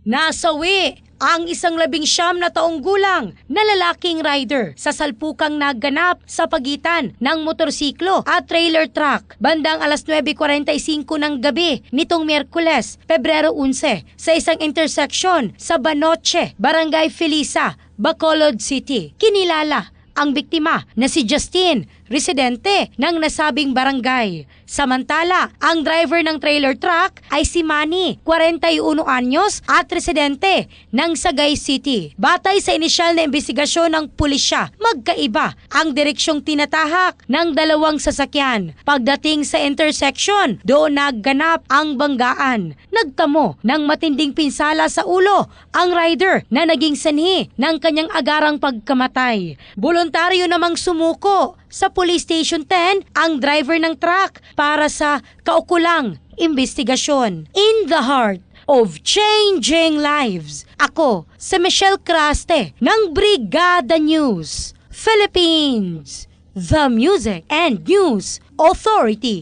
Nasawi ang 19 na taong gulang na lalaking rider sa salpukang naganap sa pagitan ng motorsiklo at trailer truck bandang alas 9:45 ng gabi nitong Miyerkules, Pebrero 11 sa isang intersection sa Banoche, Barangay Felisa, Bacolod City. Kinilala ang biktima na si Justin, residente ng nasabing barangay. Samantala, ang driver ng trailer truck ay si Manny, 41 anyos at residente ng Sagay City. Batay sa inisyal na investigasyon ng pulisya, magkaiba ang direksyong tinatahak ng dalawang sasakyan. Pagdating sa intersection, doon nagganap ang banggaan. Nagtamo ng matinding pinsala sa ulo ang rider na naging sanhi ng kanyang agarang pagkamatay. Voluntaryo namang sumuko sa Police Station 10 ang driver ng truck para sa kaukulang investigasyon. In the heart of changing lives, ako si Michelle Craste ng Brigada News Philippines, the Music and News Authority.